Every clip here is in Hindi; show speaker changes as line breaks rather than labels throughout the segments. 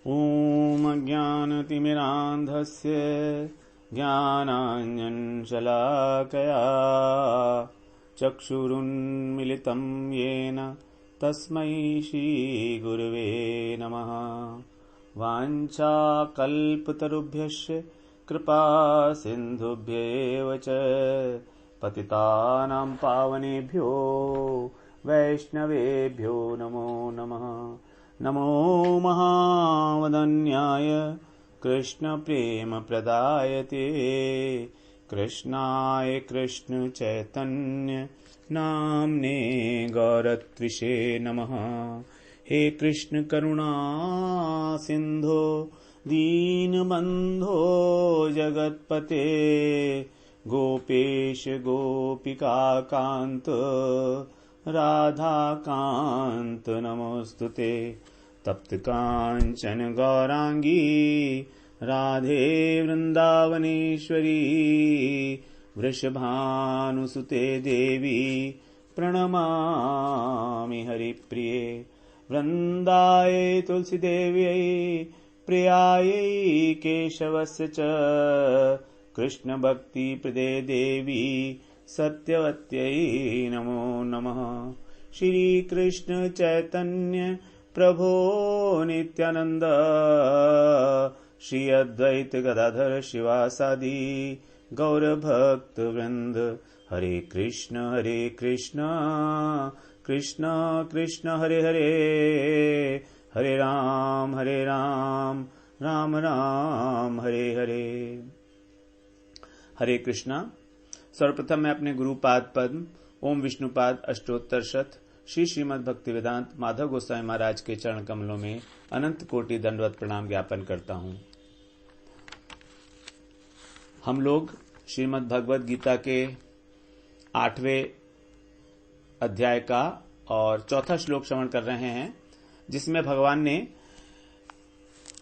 ॐ अज्ञानतिमिरान्धस्य ज्ञानाञ्जनशलाकया चक्षुरुन्मिलितं येन तस्मै श्रीगुरवे नमः। वाञ्छाकल्पतरुभ्यश्च कृपा सिन्धुभ्येव च पतितानां पावनेभ्यो वैष्णवेभ्यो नमो नमः। नमो महावदन्याय कृष्णप्रेमप्रदायते कृष्णाय कृष्णचैतन्य नाम्ने गौरत्विषे नमः। हे कृष्ण करुणा सिन्धो दीनबन्धो जगत्पते गोपेश गोपिकाकान्त राधाकान्त नमोस्तुते। तप्त कांचन गौरांगी राधे वृंदावनेश्वरी वृषभानुसुते देवी प्रणमामि हरिप्रिये। वृंदाय तुलसीदेव्यै प्रियायै केशवस्य च कृष्ण भक्ति प्रदे देवी सत्यवत्यै नमो नमः। श्री कृष्ण चैतन्य प्रभो नित्यानंद श्री अद्वैत गदाधर शिवासादि गौर भक्त वृंद। हरे कृष्ण कृष्ण कृष्ण हरे हरे, हरे राम राम राम हरे हरे। हरे कृष्णा। सर्वप्रथम मैं अपने गुरुपाद पद्म ओम विष्णुपाद अष्टोत्तर शत श्री श्रीमद् भक्ति वेदांत माधव गोस्वामी महाराज के चरण कमलों में अनंत कोटि दंडवत प्रणाम ज्ञापन करता हूं। हम लोग श्रीमद् भगवद गीता के 8वें अध्याय का और चौथा श्लोक श्रवण कर रहे हैं, जिसमें भगवान ने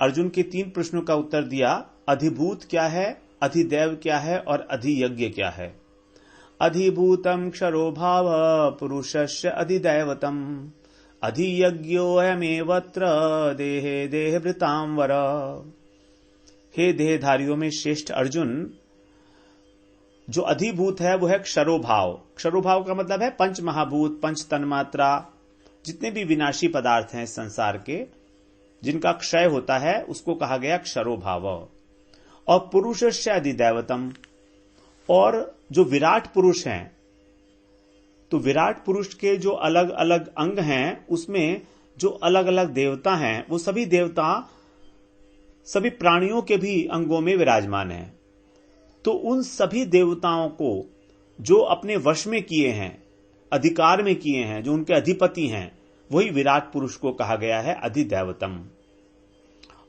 अर्जुन के 3 प्रश्नों का उत्तर दिया। अधिभूत क्या है, अधिदैव क्या है और अधियज्ञ क्या है। अधिभूतम क्षरो भाव पुरुषस्य अधिदैवतम अधियज्ञोऽयमेवत्र देहे देहभृतां वर। हे देहधारियों में श्रेष्ठ अर्जुन, जो अधिभूत है वो है क्षरोभाव। क्षरोभाव का मतलब है पंच महाभूत, पंच तन्मात्रा, जितने भी विनाशी पदार्थ हैं संसार के, जिनका क्षय होता है, उसको कहा गया क्षरोभाव। और पुरुषस्य अधिदैवतम, और जो विराट पुरुष हैं, तो विराट पुरुष के जो अलग अलग अंग हैं, उसमें जो अलग अलग देवता हैं, वो सभी देवता सभी प्राणियों के भी अंगों में विराजमान हैं। तो उन सभी देवताओं को जो अपने वश में किए हैं, अधिकार में किए हैं, जो उनके अधिपति हैं, वही विराट पुरुष को कहा गया है अधिदैवतम।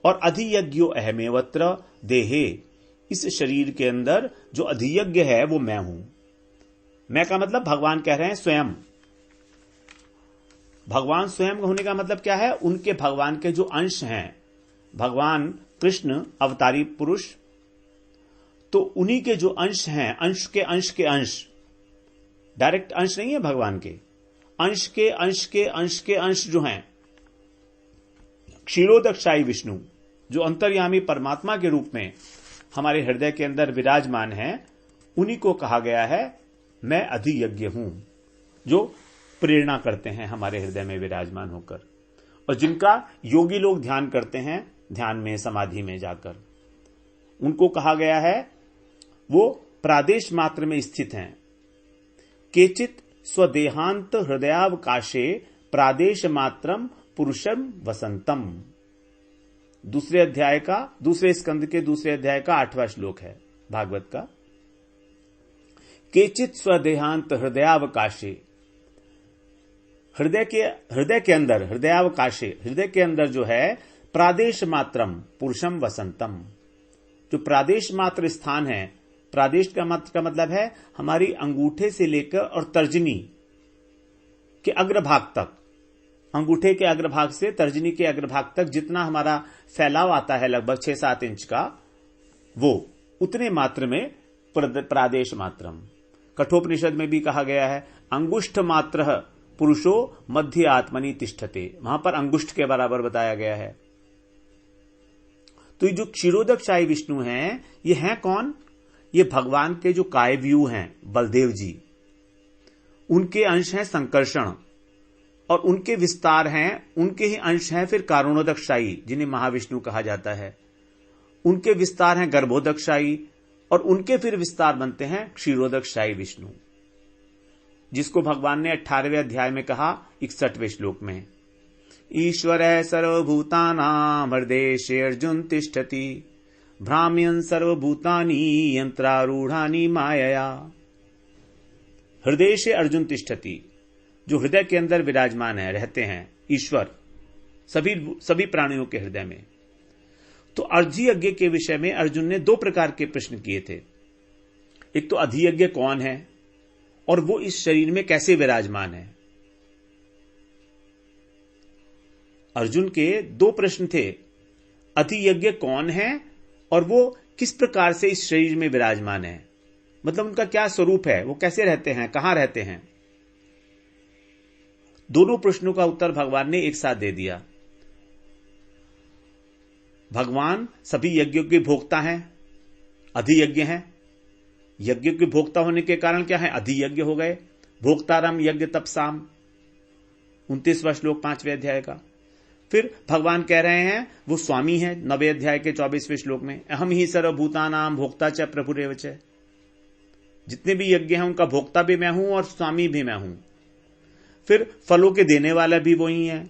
और अधियज्ञो अहमेवत्र देहे, इस शरीर के अंदर जो अधियज्ञ है वो मैं हूं। मैं का मतलब भगवान कह रहे हैं स्वयं। भगवान स्वयं होने का मतलब क्या है? उनके भगवान के जो अंश हैं, भगवान कृष्ण अवतारी पुरुष, तो उन्हीं के जो अंश हैं, अंश के अंश के अंश, डायरेक्ट अंश नहीं है भगवान के, अंश के अंश के अंश के अंश जो हैं, क्षीरोदक्षाई विष्णु, जो अंतर्यामी परमात्मा के रूप में हमारे हृदय के अंदर विराजमान हैं, उन्हीं को कहा गया है मैं अधियज्ञ हूं, जो प्रेरणा करते हैं हमारे हृदय में विराजमान होकर, और जिनका योगी लोग ध्यान करते हैं, ध्यान में समाधि में जाकर, उनको कहा गया है वो प्रादेश मात्र में स्थित हैं। केचित स्वदेहांत हृदयावकाशे प्रादेश मात्रम पुरुषम वसंतम। दूसरे अध्याय का, दूसरे स्कंद के दूसरे अध्याय का 8वां श्लोक है भागवत का। केचित स्वदेहांत हृदयावकाशे, हृदय के अंदर, हृदयावकाशे, हृदय के अंदर जो है प्रादेश मात्रम पुरुषम वसंतम, जो प्रादेश मात्र स्थान है, प्रादेश का मात्र का मतलब है हमारी अंगूठे से लेकर और तर्जनी के अग्रभाग तक, अंगूठे के अग्रभाग से तर्जनी के अग्रभाग तक जितना हमारा फैलाव आता है, लगभग 6-7 इंच का, वो उतने मात्र में प्रादेश मात्रम। कठोपनिषद में भी कहा गया है अंगुष्ठ मात्र पुरुषो मध्य आत्मनि तिष्ठते, वहां पर अंगुष्ठ के बराबर बताया गया है। तो ये जो क्षीरोदकशाही विष्णु हैं, ये हैं कौन? ये भगवान के जो कायव्यूह हैं बलदेव जी, उनके अंश हैं संकर्षण, और उनके विस्तार हैं, उनके ही अंश हैं फिर कारुणोदकशाही जिन्हें महाविष्णु कहा जाता है, उनके विस्तार हैं गर्भोदकशाही, और उनके फिर विस्तार बनते हैं क्षीरोदकशाही विष्णु, जिसको भगवान ने 18वें अध्याय में कहा 61वें श्लोक में, ईश्वर सर्वभूतानां हृदये अर्जुन तिष्ठति भ्राम्यन् सर्वभूतानि यंत्रारूढ़ानि मायया। हृदय से अर्जुन तिष्ठति, जो हृदय के अंदर विराजमान है, रहते हैं ईश्वर सभी प्राणियों के हृदय में। तो अधियज्ञ के विषय में अर्जुन ने 2 प्रकार के प्रश्न किए थे। एक तो अधियज्ञ कौन है और वो इस शरीर में कैसे विराजमान है। अर्जुन के 2 प्रश्न थे, अधियज्ञ कौन है और वो किस प्रकार से इस शरीर में विराजमान है, मतलब उनका क्या स्वरूप है, वो कैसे रहते हैं, कहां रहते हैं। दोनों प्रश्नों का उत्तर भगवान ने एक साथ दे दिया। भगवान सभी यज्ञों के भोक्ता हैं, अधियज्ञ हैं। यज्ञ के भोक्ता होने के कारण क्या है, अधियज्ञ हो गए। भोक्तारम यज्ञ तपसाम, 29वां श्लोक 5वें अध्याय का। फिर भगवान कह रहे हैं वो स्वामी है 9वें अध्याय के 24वें श्लोक में, अहम ही सर्वभूतानां भोक्ता च प्रभुरेव च। जितने भी यज्ञ हैं उनका भोक्ता भी मैं हूं और स्वामी भी मैं हूं। फिर फलों के देने वाला भी वही है,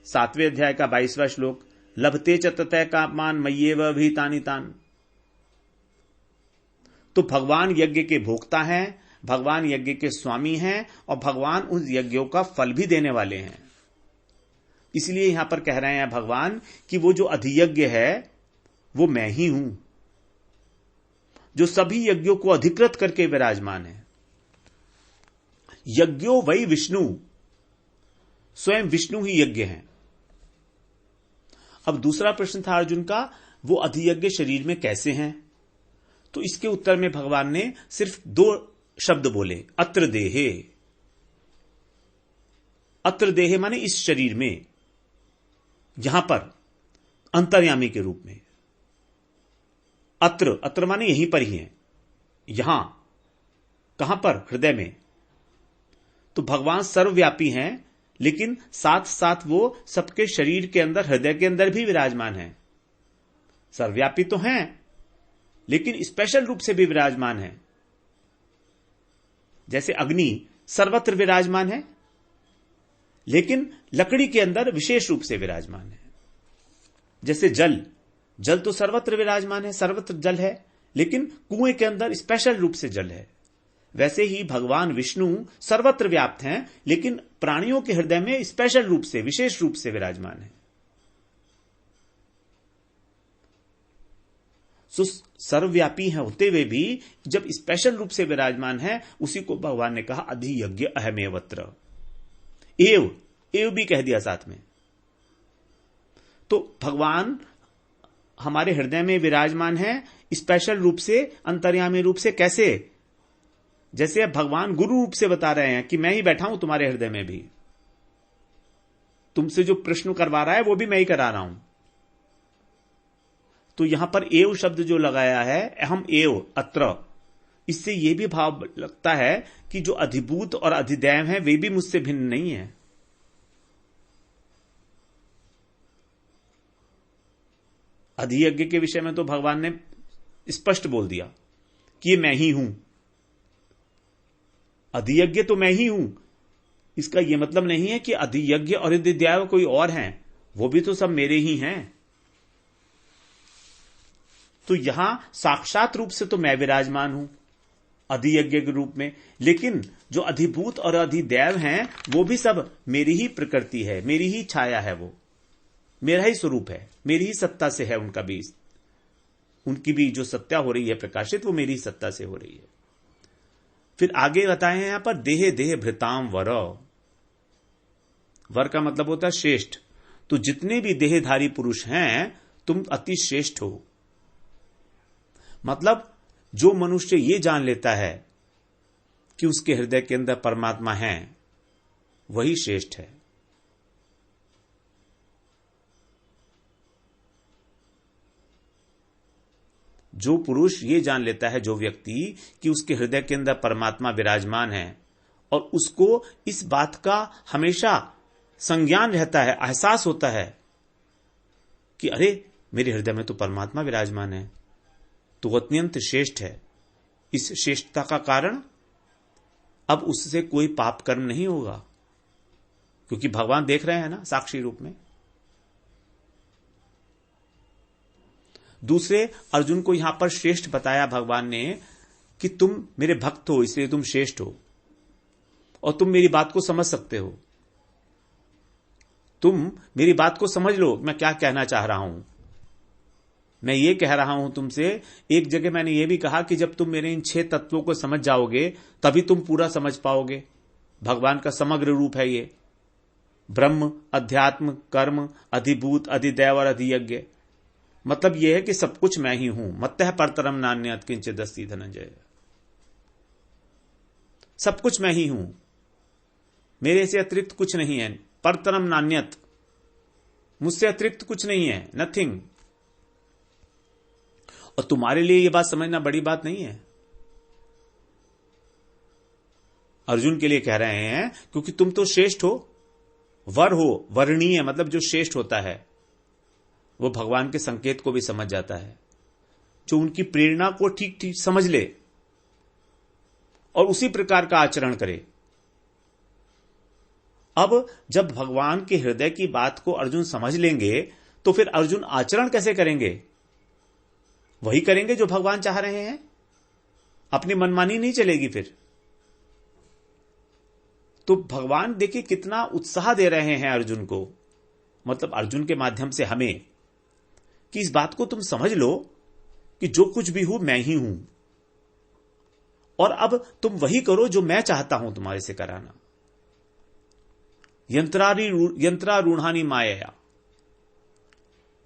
7वें अध्याय का 22वां श्लोक, लभते च ततः कामान मय्येव भीतानि तान। तो भगवान यज्ञ के भोक्ता हैं, भगवान यज्ञ के स्वामी हैं, और भगवान उन यज्ञों का फल भी देने वाले हैं। इसलिए यहां पर कह रहे हैं भगवान कि वो जो अधियज्ञ है वो मैं ही हूं, जो सभी यज्ञों को अधिकृत करके विराजमान है। यज्ञो वही विष्णु, स्वयं विष्णु ही यज्ञ हैं। अब दूसरा प्रश्न था अर्जुन का, वो अधियज्ञ शरीर में कैसे हैं। तो इसके उत्तर में भगवान ने सिर्फ 2 शब्द बोले, अत्र देहे। अत्र देहे माने इस शरीर में, यहां पर अंतर्यामी के रूप में। अत्र माने यहीं पर ही है, यहां कहां पर, हृदय में। तो भगवान सर्वव्यापी हैं, लेकिन साथ साथ वो सबके शरीर के अंदर, हृदय के अंदर भी विराजमान है। सर्वव्यापी तो हैं, लेकिन स्पेशल रूप से भी विराजमान है। जैसे अग्नि सर्वत्र विराजमान है, लेकिन लकड़ी के अंदर विशेष रूप से विराजमान है। जैसे जल तो सर्वत्र विराजमान है, सर्वत्र जल है, लेकिन कुएं के अंदर स्पेशल रूप से जल है। वैसे ही भगवान विष्णु सर्वत्र व्याप्त हैं, लेकिन प्राणियों के हृदय में स्पेशल रूप से, विशेष रूप से विराजमान है। सो सर्वव्यापी है होते हुए भी जब स्पेशल रूप से विराजमान है, उसी को भगवान ने कहा अधियज्ञ अहमेवत्र। एव भी कह दिया साथ में। तो भगवान हमारे हृदय में विराजमान है स्पेशल रूप से, अंतर्यामी रूप से। कैसे? जैसे अब भगवान गुरु रूप से बता रहे हैं कि मैं ही बैठा हूं तुम्हारे हृदय में भी, तुमसे जो प्रश्न करवा रहा है वो भी मैं ही करा रहा हूं। तो यहां पर एव शब्द जो लगाया है, अहम एव अत्र, इससे यह भी भाव लगता है कि जो अधिभूत और अधिदैव हैं वे भी मुझसे भिन्न नहीं है। अधियज्ञ के विषय में तो भगवान ने स्पष्ट बोल दिया कि ये मैं ही हूं, अधियज्ञ तो मैं ही हूं। इसका यह मतलब नहीं है कि अधियज्ञ और अधिदैव कोई और हैं, वो भी तो सब मेरे ही हैं। तो यहां साक्षात रूप से तो मैं विराजमान हूं अधियज्ञ के रूप में, लेकिन जो अधिभूत और अधिदैव हैं वो भी सब मेरी ही प्रकृति है, मेरी ही छाया है, वो मेरा ही स्वरूप है, मेरी ही सत्ता से है। उनका भी, उनकी भी जो सत्ता हो रही है प्रकाशित, वो मेरी ही सत्ता से हो रही है। फिर आगे बताए हैं यहां पर देहे देह भृताम वर। वर का मतलब होता है श्रेष्ठ। तो जितने भी देहधारी पुरुष हैं तुम अति श्रेष्ठ हो। मतलब जो मनुष्य ये जान लेता है कि उसके हृदय के अंदर परमात्मा है, वही श्रेष्ठ है। जो पुरुष ये जान लेता है, जो व्यक्ति, कि उसके हृदय के अंदर परमात्मा विराजमान है और उसको इस बात का हमेशा संज्ञान रहता है, एहसास होता है कि अरे मेरे हृदय में तो परमात्मा विराजमान है, तो वो अत्यंत श्रेष्ठ है। इस श्रेष्ठता का कारण अब उससे कोई पाप कर्म नहीं होगा, क्योंकि भगवान देख रहे हैं ना साक्षी रूप में। दूसरे, अर्जुन को यहां पर श्रेष्ठ बताया भगवान ने कि तुम मेरे भक्त हो, इसलिए तुम श्रेष्ठ हो और तुम मेरी बात को समझ सकते हो। तुम मेरी बात को समझ लो, मैं क्या कहना चाह रहा हूं। मैं ये कह रहा हूं तुमसे, एक जगह मैंने ये भी कहा कि जब तुम मेरे इन 6 तत्वों को समझ जाओगे तभी तुम पूरा समझ पाओगे। भगवान का समग्र रूप है ये, ब्रह्म, अध्यात्म, कर्म, अधिभूत, अधिदैव और अधियज्ञ। मतलब यह है कि सब कुछ मैं ही हूं। मत्तः परतरम नान्यत् किंचिदस्ति धनंजय। सब कुछ मैं ही हूं, मेरे से अतिरिक्त कुछ नहीं है। परतरम नान्यत्, मुझसे अतिरिक्त कुछ नहीं है, नथिंग। और तुम्हारे लिए यह बात समझना बड़ी बात नहीं है। अर्जुन के लिए कह रहे हैं क्योंकि तुम तो श्रेष्ठ हो, वर हो, वर्णीय मतलब जो श्रेष्ठ होता है वो भगवान के संकेत को भी समझ जाता है, जो उनकी प्रेरणा को ठीक ठीक समझ ले और उसी प्रकार का आचरण करे। अब जब भगवान के हृदय की बात को अर्जुन समझ लेंगे तो फिर अर्जुन आचरण कैसे करेंगे? वही करेंगे जो भगवान चाह रहे हैं, अपनी मनमानी नहीं चलेगी फिर। तो भगवान देखिए कितना उत्साह दे रहे हैं अर्जुन को, मतलब अर्जुन के माध्यम से हमें, कि इस बात को तुम समझ लो कि जो कुछ भी हूं मैं ही हूं और अब तुम वही करो जो मैं चाहता हूं तुम्हारे से कराना। यंत्रारूढ़ानी माया,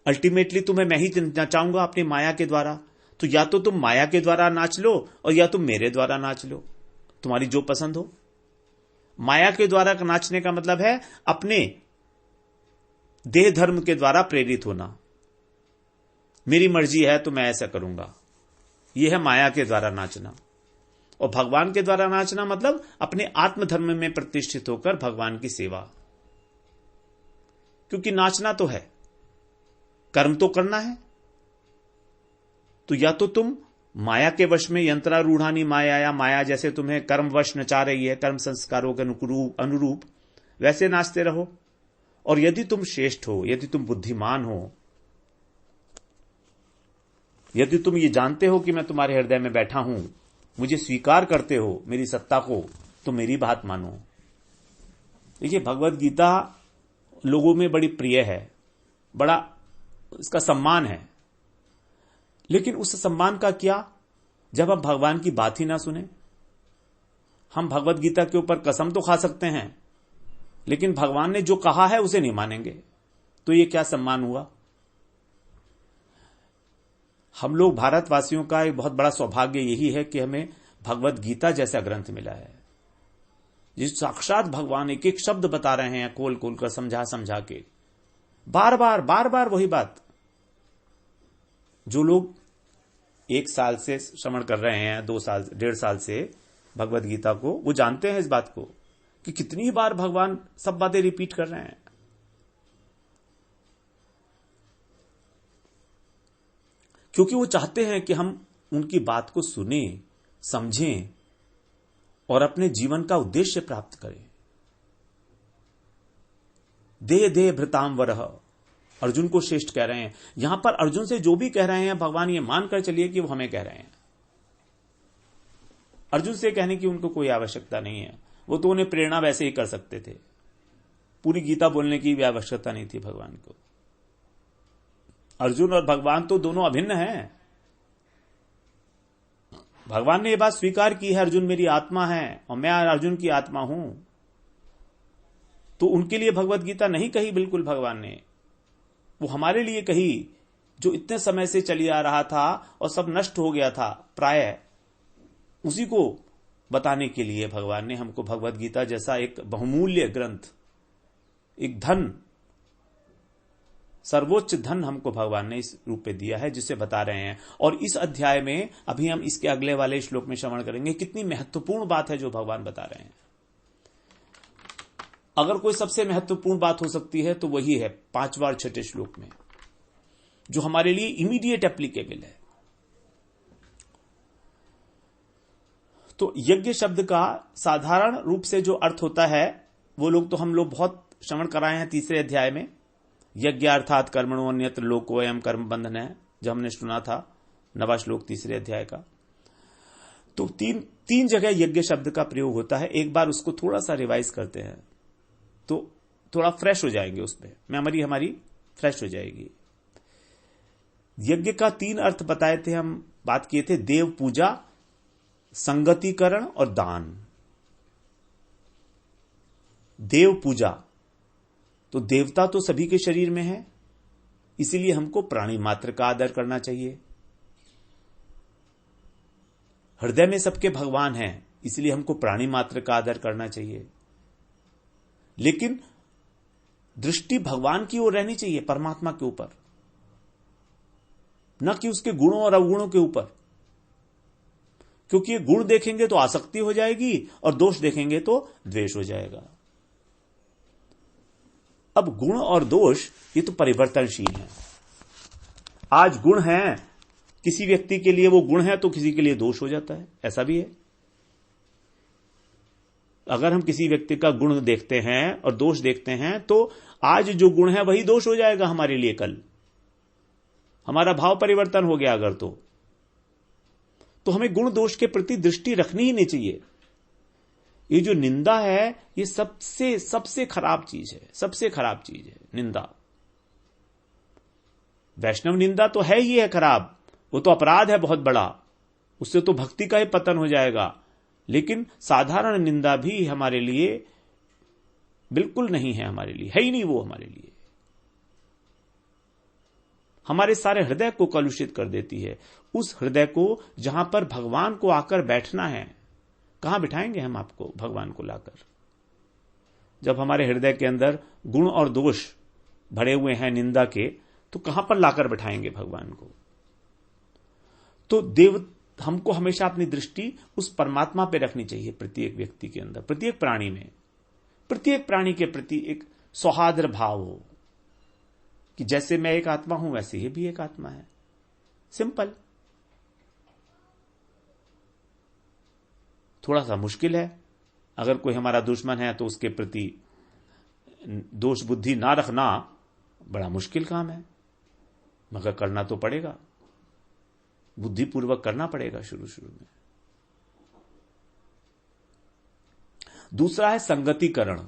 अल्टीमेटली तुम्हें मैं ही नचाऊंगा अपनी माया के द्वारा। तो या तो तुम माया के द्वारा नाच लो और या तुम मेरे द्वारा नाच लो, तुम्हारी जो पसंद हो। माया के द्वारा नाचने का मतलब है अपने देह धर्म के द्वारा प्रेरित होना। मेरी मर्जी है तो मैं ऐसा करूंगा, यह है माया के द्वारा नाचना। और भगवान के द्वारा नाचना मतलब अपने आत्मधर्म में प्रतिष्ठित होकर भगवान की सेवा। क्योंकि नाचना तो है, कर्म तो करना है। तो या तो तुम माया के वश में, यंत्रारूढ़ानी माया, या माया जैसे तुम्हें कर्म वश नचा रही है, कर्म संस्कारों के अनुरूप वैसे नाचते रहो। और यदि तुम श्रेष्ठ हो, यदि तुम बुद्धिमान हो, यदि तुम ये जानते हो कि मैं तुम्हारे हृदय में बैठा हूं, मुझे स्वीकार करते हो मेरी सत्ता को, तो मेरी बात मानो। देखिए भगवत गीता लोगों में बड़ी प्रिय है, बड़ा इसका सम्मान है। लेकिन उस सम्मान का क्या जब हम भगवान की बात ही ना सुने? हम भगवत गीता के ऊपर कसम तो खा सकते हैं, लेकिन भगवान ने जो कहा है उसे नहीं मानेंगे, तो ये क्या सम्मान हुआ? हम लोग भारतवासियों का एक बहुत बड़ा सौभाग्य यही है कि हमें भगवत गीता जैसा ग्रंथ मिला है, जिस साक्षात भगवान एक एक शब्द बता रहे हैं, खोल खोल कर, समझा समझा के, बार बार वही बात। जो लोग 1 साल से श्रवण कर रहे हैं, 2 साल, 1.5 साल से भगवत गीता को, वो जानते हैं इस बात को कि कितनी बार भगवान सब बातें रिपीट कर रहे हैं। क्योंकि वो चाहते हैं कि हम उनकी बात को सुने, समझें और अपने जीवन का उद्देश्य प्राप्त करें। दे दे भृताम वरह, अर्जुन को श्रेष्ठ कह रहे हैं। यहां पर अर्जुन से जो भी कह रहे हैं भगवान ये मानकर चलिए कि वो हमें कह रहे हैं। अर्जुन से कहने की उनको कोई आवश्यकता नहीं है, वो तो उन्हें प्रेरणा वैसे ही कर सकते थे। पूरी गीता बोलने की भी आवश्यकता नहीं थी भगवान को। अर्जुन और भगवान तो दोनों अभिन्न हैं। भगवान ने यह बात स्वीकार की है, अर्जुन मेरी आत्मा है और मैं अर्जुन की आत्मा हूं। तो उनके लिए भगवत गीता नहीं कही बिल्कुल भगवान ने, वो हमारे लिए कही, जो इतने समय से चली आ रहा था और सब नष्ट हो गया था प्राय, उसी को बताने के लिए भगवान ने हमको भगवत गीता जैसा एक बहुमूल्य ग्रंथ, एक धन सर्वोच्च धन हमको भगवान ने इस रूप में दिया है, जिसे बता रहे हैं। और इस अध्याय में अभी हम इसके अगले वाले श्लोक में श्रवण करेंगे कितनी महत्वपूर्ण बात है जो भगवान बता रहे हैं। अगर कोई सबसे महत्वपूर्ण बात हो सकती है तो वही है 5वां और 6ठे श्लोक में, जो हमारे लिए इमीडिएट एप्लीकेबल है। तो यज्ञ शब्द का साधारण रूप से जो अर्थ होता है वो लोग हम लोग बहुत श्रवण कराए हैं 3रे अध्याय में। यज्ञ अर्थात कर्मणो अन्यत्र लोको अयम कर्म बंधन है, जो हमने सुना था 9वां श्लोक 3रे अध्याय का। तो तीन जगह यज्ञ शब्द का प्रयोग होता है। एक बार उसको थोड़ा सा रिवाइज करते हैं तो थोड़ा फ्रेश हो जाएंगे, उसमें मेमोरी हमारी फ्रेश हो जाएगी। यज्ञ का 3 अर्थ बताए थे, हम बात किए थे देव पूजा, संगतिकरण और दान। देव पूजा, तो देवता तो सभी के शरीर में है, इसीलिए हमको प्राणी मात्र का आदर करना चाहिए। हृदय में सबके भगवान हैं, इसलिए हमको प्राणी मात्र का आदर करना चाहिए। लेकिन दृष्टि भगवान की ओर रहनी चाहिए, परमात्मा के ऊपर, न कि उसके गुणों और अवगुणों के ऊपर। क्योंकि ये गुण देखेंगे तो आसक्ति हो जाएगी और दोष देखेंगे तो द्वेष हो जाएगा। अब गुण और दोष ये तो परिवर्तनशील है। आज गुण है, किसी व्यक्ति के लिए वो गुण है तो किसी के लिए दोष हो जाता है, ऐसा भी है। अगर हम किसी व्यक्ति का गुण देखते हैं और दोष देखते हैं तो आज जो गुण है वही दोष हो जाएगा हमारे लिए कल। हमारा भाव परिवर्तन हो गया अगर तो हमें गुण दोष के प्रति दृष्टि रखनी ही नहीं चाहिए। ये जो निंदा है ये सबसे खराब चीज है, सबसे खराब चीज है निंदा। वैष्णव निंदा तो है ही है खराब, वो तो अपराध है बहुत बड़ा, उससे तो भक्ति का ही पतन हो जाएगा। लेकिन साधारण निंदा भी हमारे लिए बिल्कुल नहीं है, हमारे लिए है ही नहीं वो। हमारे लिए हमारे सारे हृदय को कलुषित कर देती है। उस हृदय को जहां पर भगवान को आकर बैठना है, कहां बिठाएंगे हम आपको भगवान को लाकर? जब हमारे हृदय के अंदर गुण और दोष भरे हुए हैं निंदा के, तो कहां पर लाकर बिठाएंगे भगवान को? तो हमको हमेशा अपनी दृष्टि उस परमात्मा पे रखनी चाहिए, प्रत्येक व्यक्ति के अंदर, प्रत्येक प्राणी में, प्रत्येक प्राणी के प्रति एक सौहार्द भाव हो कि जैसे मैं एक आत्मा हूं वैसे ही भी एक आत्मा है। सिंपल। थोड़ा सा मुश्किल है, अगर कोई हमारा दुश्मन है तो उसके प्रति दोष बुद्धि ना रखना बड़ा मुश्किल काम है, मगर करना तो पड़ेगा, बुद्धिपूर्वक करना पड़ेगा शुरू में। दूसरा है संगतिकरण।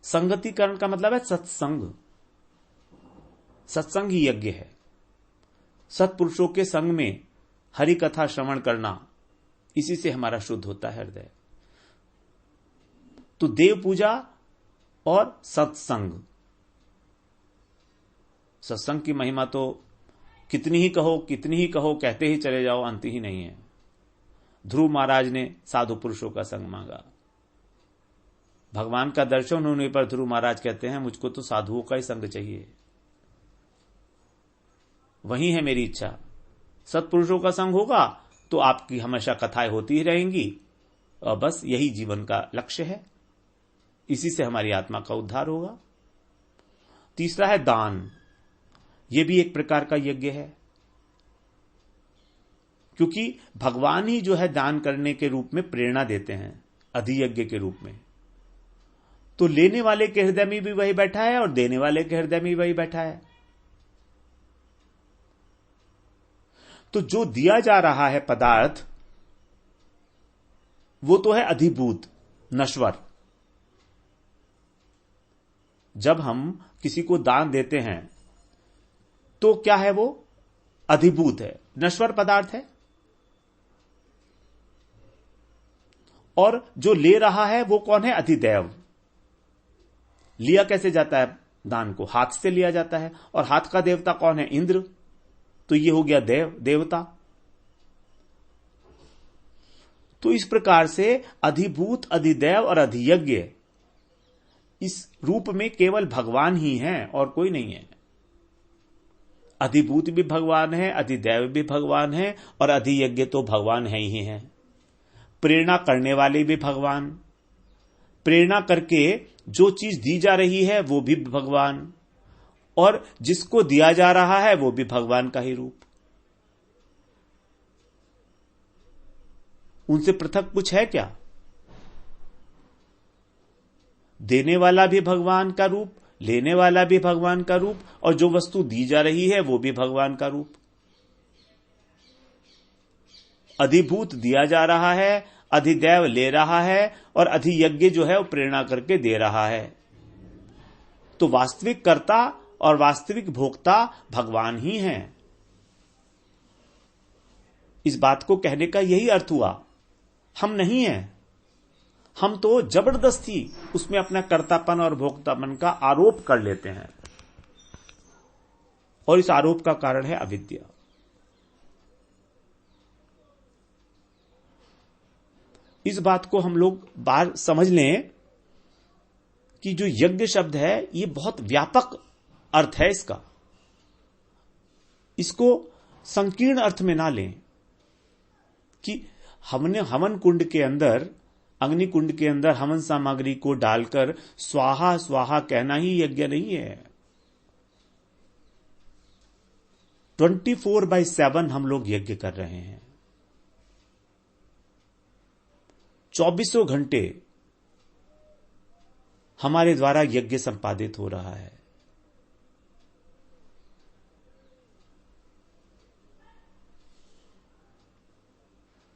संगतिकरण का मतलब है सत्संग। सत्संग ही यज्ञ है। सत्पुरुषों के संग में हरि कथा श्रवण करना, इसी से हमारा शुद्ध होता है हृदय। तो देव पूजा और सत्संग, सत्संग की महिमा तो कितनी ही कहो कहते ही चले जाओ, अंत ही नहीं है। ध्रुव महाराज ने साधु पुरुषों का संग मांगा, भगवान का दर्शन होने पर ध्रुव महाराज कहते हैं मुझको तो साधुओं का ही संग चाहिए, वही है मेरी इच्छा। सत्पुरुषों का संग होगा तो आपकी हमेशा कथाएं होती ही रहेंगी और बस यही जीवन का लक्ष्य है, इसी से हमारी आत्मा का उद्धार होगा। तीसरा है दान। यह भी एक प्रकार का यज्ञ है, क्योंकि भगवान ही जो है दान करने के रूप में प्रेरणा देते हैं, अधियज्ञ के रूप में। तो लेने वाले के हृदय में भी वही बैठा है और देने वाले के हृदय में भी वही बैठा है। तो जो दिया जा रहा है पदार्थ, वो तो है अधिभूत, नश्वर। जब हम किसी को दान देते हैं तो क्या है? वो अधिभूत है, नश्वर पदार्थ है। और जो ले रहा है वो कौन है? अधिदैव। लिया कैसे जाता है दान को? हाथ से लिया जाता है, और हाथ का देवता कौन है? इंद्र। तो ये हो गया देवता। तो इस प्रकार से अधिभूत, अधिदैव और अधियज्ञ, इस रूप में केवल भगवान ही हैं और कोई नहीं है। अधिभूत भी भगवान है, अधिदैव भी भगवान है, और अधियज्ञ तो भगवान है ही है। प्रेरणा करने वाले भी भगवान, प्रेरणा करके जो चीज दी जा रही है वो भी भगवान, और जिसको दिया जा रहा है वो भी भगवान का ही रूप। उनसे पृथक कुछ है क्या? देने वाला भी भगवान का रूप, लेने वाला भी भगवान का रूप, और जो वस्तु दी जा रही है वो भी भगवान का रूप। अधिभूत दिया जा रहा है, अधिदैव ले रहा है, और अधियज्ञ जो है वो प्रेरणा करके दे रहा है। तो वास्तविक कर्ता और वास्तविक भोक्ता भगवान ही हैं। इस बात को कहने का यही अर्थ हुआ, हम नहीं हैं। हम तो जबरदस्ती उसमें अपना कर्तापन और भोक्तापन का आरोप कर लेते हैं, और इस आरोप का कारण है अविद्या। इस बात को हम लोग बाहर समझ लें कि जो यज्ञ शब्द है ये बहुत व्यापक अर्थ है इसका। इसको संकीर्ण अर्थ में ना लें कि हमने हवन कुंड के अंदर, अग्नि कुंड के अंदर हवन सामग्री को डालकर स्वाहा स्वाहा कहना ही यज्ञ नहीं है। 24/7 हम लोग यज्ञ कर रहे हैं। 24 घंटे हमारे द्वारा यज्ञ संपादित हो रहा है।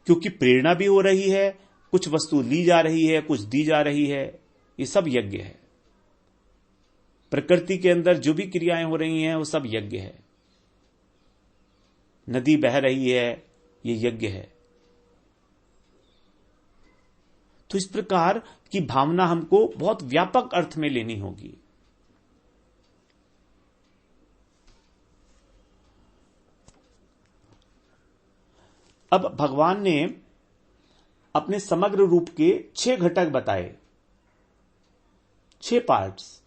क्योंकि प्रेरणा भी हो रही है, कुछ वस्तु ली जा रही है, कुछ दी जा रही है, ये सब यज्ञ है। प्रकृति के अंदर जो भी क्रियाएं हो रही हैं वो सब यज्ञ है। नदी बह रही है, ये यज्ञ है। तो इस प्रकार की भावना हमको बहुत व्यापक अर्थ में लेनी होगी। अब भगवान ने अपने समग्र रूप के 6 घटक बताए, 6 पार्ट्स।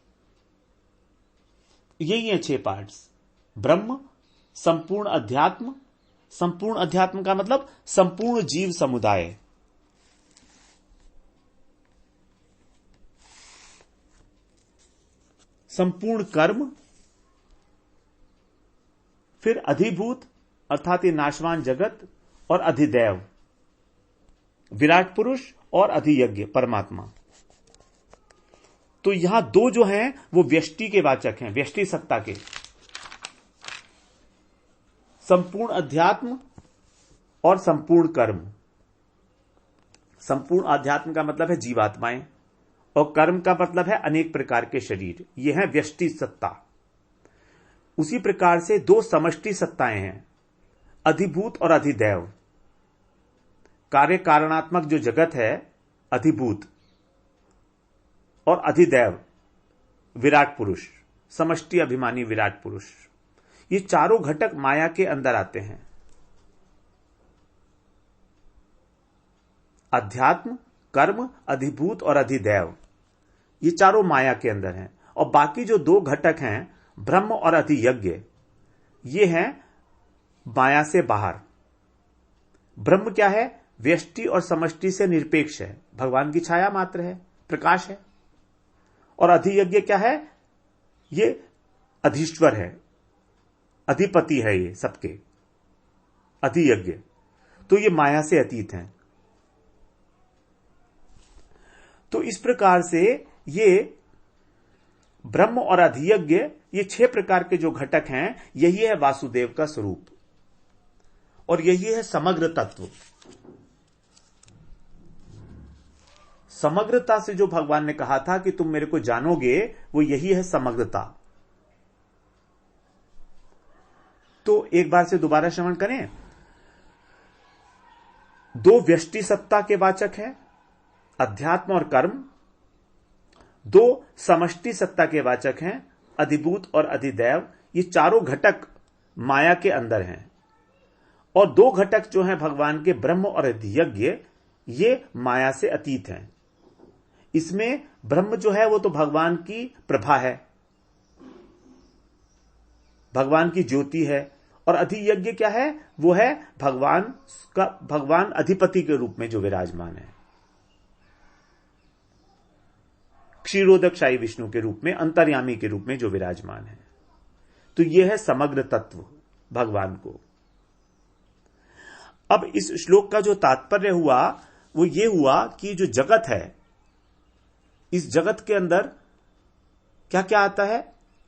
यही है 6 पार्ट्स। ब्रह्म, संपूर्ण अध्यात्म, संपूर्ण अध्यात्म का मतलब संपूर्ण जीव समुदाय, संपूर्ण कर्म, फिर अधिभूत अर्थात ये नाशवान जगत, और अधिदैव विराट पुरुष, और अधियज्ञ परमात्मा। तो यहां 2 जो हैं वो व्यष्टि के वाचक हैं, व्यष्टि सत्ता के। संपूर्ण अध्यात्म और संपूर्ण कर्म। संपूर्ण अध्यात्म का मतलब है जीवात्माएं, और कर्म का मतलब है अनेक प्रकार के शरीर। ये है व्यष्टि सत्ता। उसी प्रकार से 2 समष्टि सत्ताएं हैं, अधिभूत और अधिदैव। कार्य कारणात्मक जो जगत है अधिभूत, और अधिदैव विराट पुरुष, समष्टि अभिमानी विराट पुरुष। ये चारों घटक माया के अंदर आते हैं। अध्यात्म, कर्म, अधिभूत और अधिदैव, ये चारों माया के अंदर हैं। और बाकी जो 2 घटक हैं ब्रह्म और अधियज्ञ, ये हैं माया से बाहर। ब्रह्म क्या है? व्यष्टि और समष्टि से निरपेक्ष है, भगवान की छाया मात्र है, प्रकाश है। और अधियज्ञ क्या है? ये अधीश्वर है, अधिपति है, ये सबके अधियज्ञ। तो ये माया से अतीत हैं। तो इस प्रकार से ये ब्रह्म और अधियज्ञ, ये 6 प्रकार के जो घटक हैं, यही है वासुदेव का स्वरूप, और यही है समग्र तत्व। समग्रता से जो भगवान ने कहा था कि तुम मेरे को जानोगे, वो यही है समग्रता। तो एक बार से दोबारा श्रवण करें। 2 व्यष्टि सत्ता के वाचक हैं, अध्यात्म और कर्म। 2 समष्टि सत्ता के वाचक हैं, अधिभूत और अधिदैव। ये चारों घटक माया के अंदर हैं। और 2 घटक जो हैं भगवान के, ब्रह्म और अधियज्ञ, ये माया से अतीत हैं। इसमें ब्रह्म जो है वो तो भगवान की प्रभा है, भगवान की ज्योति है, और अधियज्ञ क्या है? वो है भगवान अधिपति के रूप में जो विराजमान है, क्षीरोदकशाही विष्णु के रूप में, अंतर्यामी के रूप में जो विराजमान है। तो यह है समग्र तत्व भगवान को। अब इस श्लोक का जो तात्पर्य हुआ वो ये हुआ कि जो जगत है, इस जगत के अंदर क्या क्या आता है?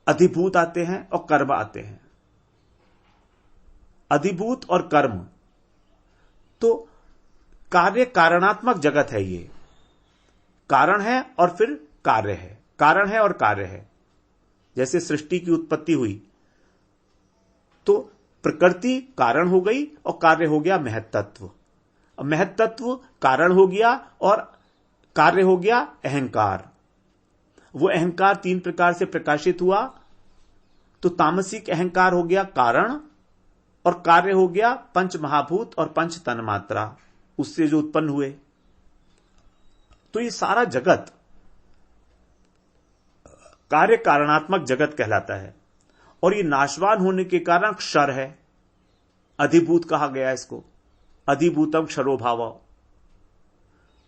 अधिभूत आते हैं और कर्म आते हैं। अधिभूत और कर्म, तो कार्य कारणात्मक जगत है। ये कारण है और फिर कार्य है, कारण है और कार्य है। जैसे सृष्टि की उत्पत्ति हुई तो प्रकृति कारण हो गई और कार्य हो गया महत्तत्व। महत्तत्व कारण हो गया और कार्य हो गया अहंकार। वो अहंकार 3 प्रकार से प्रकाशित हुआ, तो तामसिक अहंकार हो गया कारण, और कार्य हो गया पंच महाभूत और पंच तन्मात्रा, उससे जो उत्पन्न हुए। तो ये सारा जगत कार्य कारणात्मक जगत कहलाता है, और ये नाशवान होने के कारण क्षर है। अधिभूत कहा गया इसको, अधिभूतम क्षरोभाव।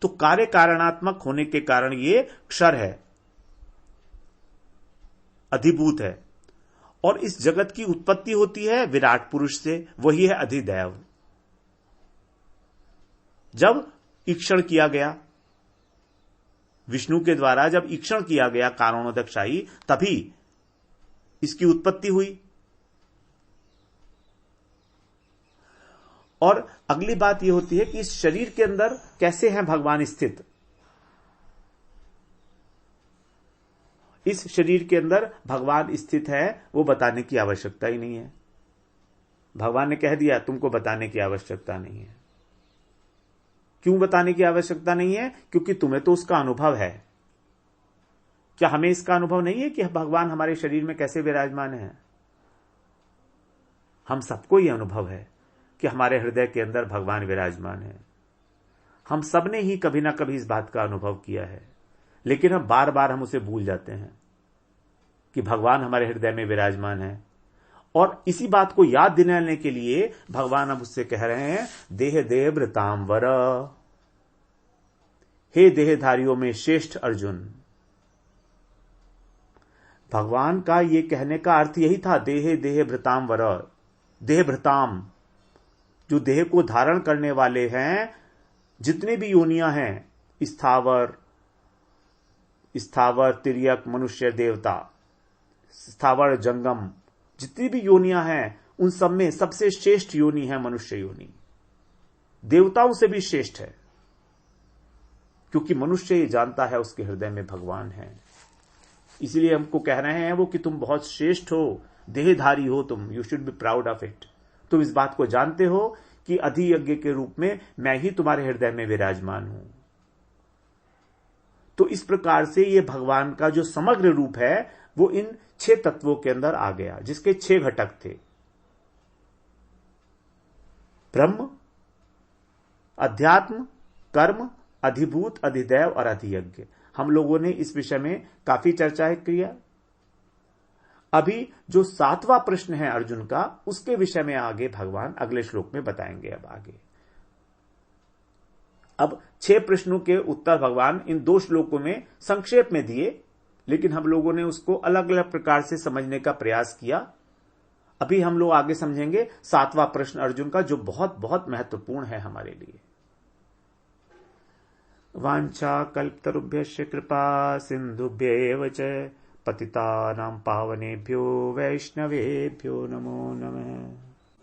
तो कार्य कारणात्मक होने के कारण ये क्षर है, अधिभूत है। और इस जगत की उत्पत्ति होती है विराट पुरुष से, वही है अधिदैव। जब ईक्षण किया गया विष्णु के द्वारा, जब ईक्षण किया गया कारणोदकशाही, तभी इसकी उत्पत्ति हुई। और अगली बात यह होती है कि इस शरीर के अंदर कैसे हैं भगवान स्थित। इस शरीर के अंदर भगवान स्थित है, वो बताने की आवश्यकता ही नहीं है। भगवान ने कह दिया तुमको बताने की आवश्यकता नहीं है। क्यों बताने की आवश्यकता नहीं है? क्योंकि तुम्हें तो उसका अनुभव है। क्या हमें इसका अनुभव नहीं है कि भगवान हमारे शरीर में कैसे विराजमान है? हम सबको यह अनुभव है कि हमारे हृदय के अंदर भगवान विराजमान है। हम सबने ही कभी ना कभी इस बात का अनुभव किया है, लेकिन हम बार बार उसे भूल जाते हैं कि भगवान हमारे हृदय में विराजमान है। और इसी बात को याद दिलाने के लिए भगवान अब उससे कह रहे हैं, देह देह भृतांवर, हे देहधारियों में श्रेष्ठ अर्जुन। भगवान का ये कहने का अर्थ यही था, देह देह भृतांवर, देह भृताम, जो देह को धारण करने वाले हैं, जितने भी योनियां हैं, स्थावर तिर्यक मनुष्य देवता, स्थावर जंगम, जितनी भी योनियां हैं, उन सब में सबसे श्रेष्ठ योनि है मनुष्य योनि। देवताओं से भी श्रेष्ठ है, क्योंकि मनुष्य ये जानता है उसके हृदय में भगवान है। इसलिए हमको कह रहे हैं वो कि तुम बहुत श्रेष्ठ हो, देहधारी हो तुम, you should be proud of it. तुम इस बात को जानते हो कि अधियज्ञ के रूप में मैं ही तुम्हारे हृदय में विराजमान हूं। तो इस प्रकार से ये भगवान का जो समग्र रूप है वो इन 6 तत्वों के अंदर आ गया, जिसके 6 घटक थे। ब्रह्म, अध्यात्म, कर्म, अधिभूत, अधिदैव और अधियज्ञ। हम लोगों ने इस विषय में काफी चर्चा किया। अभी जो 7वां प्रश्न है अर्जुन का, उसके विषय में आगे भगवान अगले श्लोक में बताएंगे। अब 6 प्रश्नों के उत्तर भगवान इन 2 श्लोकों में संक्षेप में दिए, लेकिन हम लोगों ने उसको अलग अलग प्रकार से समझने का प्रयास किया। अभी हम लोग आगे समझेंगे 7वां प्रश्न अर्जुन का, जो बहुत बहुत महत्वपूर्ण है हमारे लिए। वांछा कल्पतरुभ्यश्च कृपा सिंधुभ्येव च पतितानां पावनेभ्यो वैष्णवेभ्यो नमो नमः।